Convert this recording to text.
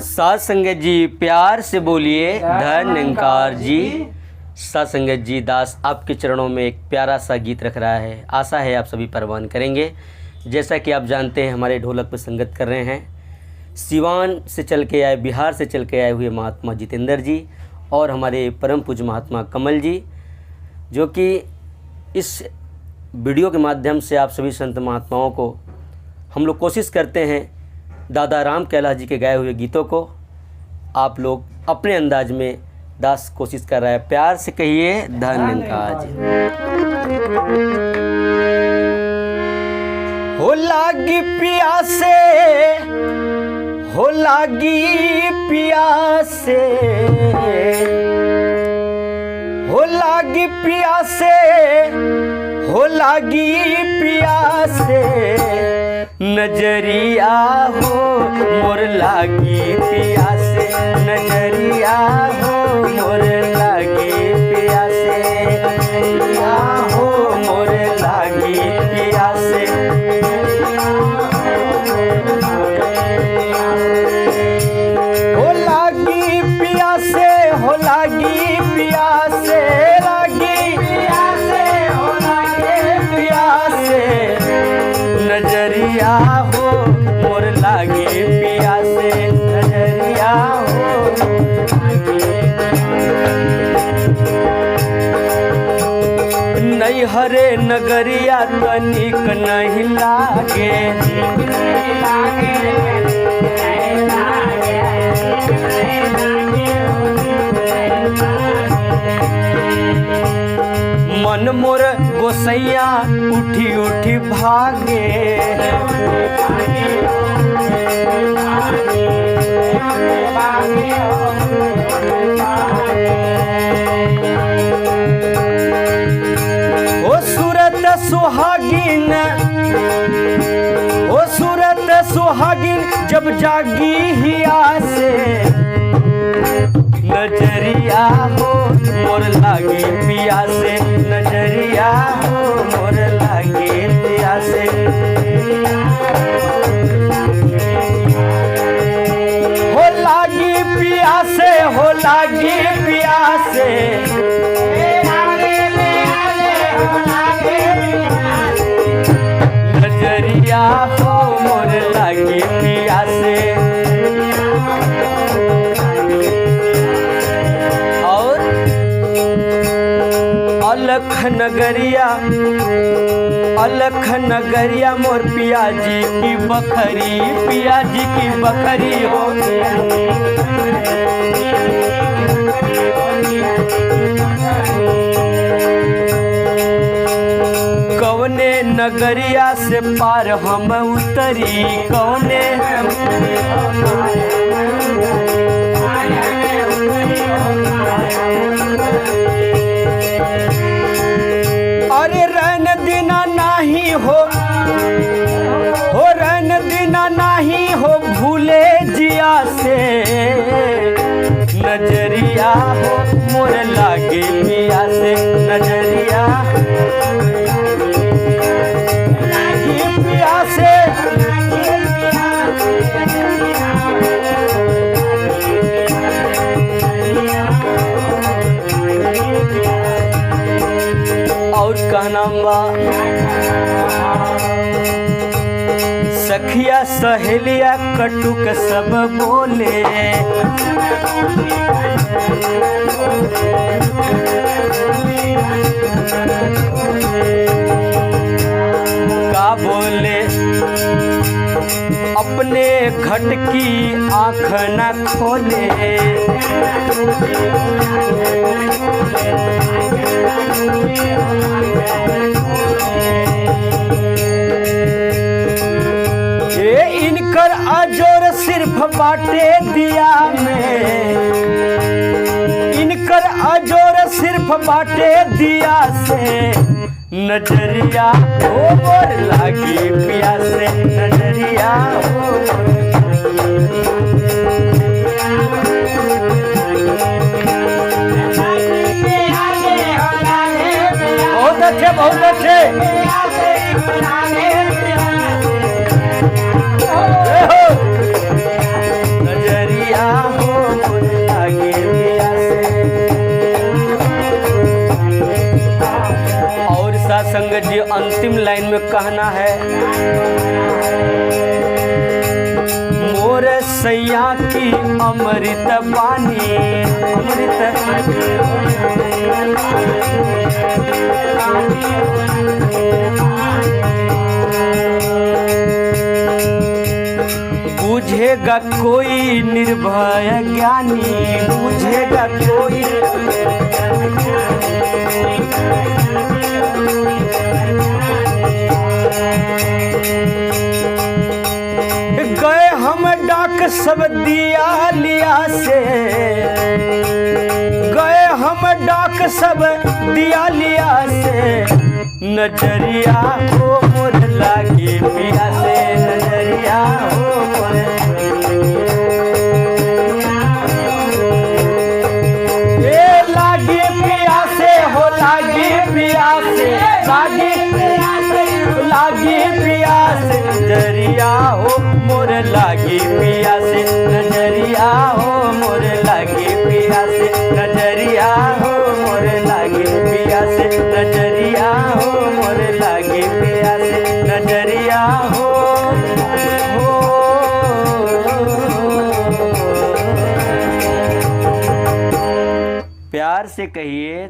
साथ संगत जी प्यार से बोलिए धन्यकार जी। साथ संगत जी दास आपके चरणों में एक प्यारा सा गीत रख रहा है, आशा है आप सभी परवान करेंगे। जैसा कि आप जानते हैं हमारे ढोलक पर संगत कर रहे हैं सिवान से चल के आए, बिहार से चल के आए हुए महात्मा जितेंद्र जी और हमारे परम पूज्य महात्मा कमल जी, जो कि इस वीडियो के माध्यम से आप सभी संत महात्माओं को हम लोग कोशिश करते हैं दादा राम कैलाश जी के गाए हुए गीतों को आप लोग अपने अंदाज में दास कोशिश कर रहा है। प्यार से कहिए धन्यकार जी। हो लागी प्यासे, हो लागी प्यासे, हो लागी प्यासे, हो लागी प्यासे, नजरिया हो मोर लागी प्यासे, नजरिया हो मोर लागी प्यासे, नजरिया हो मोर लागी प्यासे। हो लागी प्यासे, हो लागी प्यासे, लागी प्यासे, हो लागी प्यासे, नजरिया हो मोर लागी प्यासे, नजरिया हो। नहीं हरे नगरिया तनिक नहीं लागे, मन मोर गोसैया उठी उठी भागे, ओ सूरत सुहागिन, ओ सूरत सुहागिन जब जागी हिया से, नजरिया हो मोर लागे पियासे, नजरिया हो मोर लागे पियासे। हो लागी पियासे, हो लागी पियासे, नजरिया हो मोर लागे पियासे। अलख नगरिया, अलख नगरिया मोर पिया जी की बखरी, पिया जी की बखरी हो। कौने नगरिया से पार हम उतरी, कौने अरे रैन दिना नहीं हो, हो रैन दिना नहीं हो भूले जिया से, नजरिया हो मोर लागे पिया से, नजरिया लागे पिया से। और कहना बा सखिया सहेलिया कटुक सब बोले, का बोले अपने घट की आँख न खोले, ये इनकर अजोर सिर्फ बाटे दिया में, इनकर अजोर सिर्फ बाटे दिया से, नजरिया हो मोर लागी पिया से, नजरिया हो। बहुत अच्छे, बहुत अच्छे। नजरिया सैया की अमृत बानी, बूझेगा कोई निर्भय ज्ञानी, बूझेगा कोई गए हम डाक सब दिया लिया से, गए हम डाक सब दिया लिया से, नजरिया हो मोर लागे पिया से, नजरिया हो मोर लागे पिया से, हो लागे पिया से, लागे पिया से, नजरिया हो मोर लागे पिया से, नजरिया हो मोर लागे पिया से, नजरिया हो मोर लागे पिया से, नजरिया हो मोर लागे पिया से, नजरिया हो प्यार से कहिए।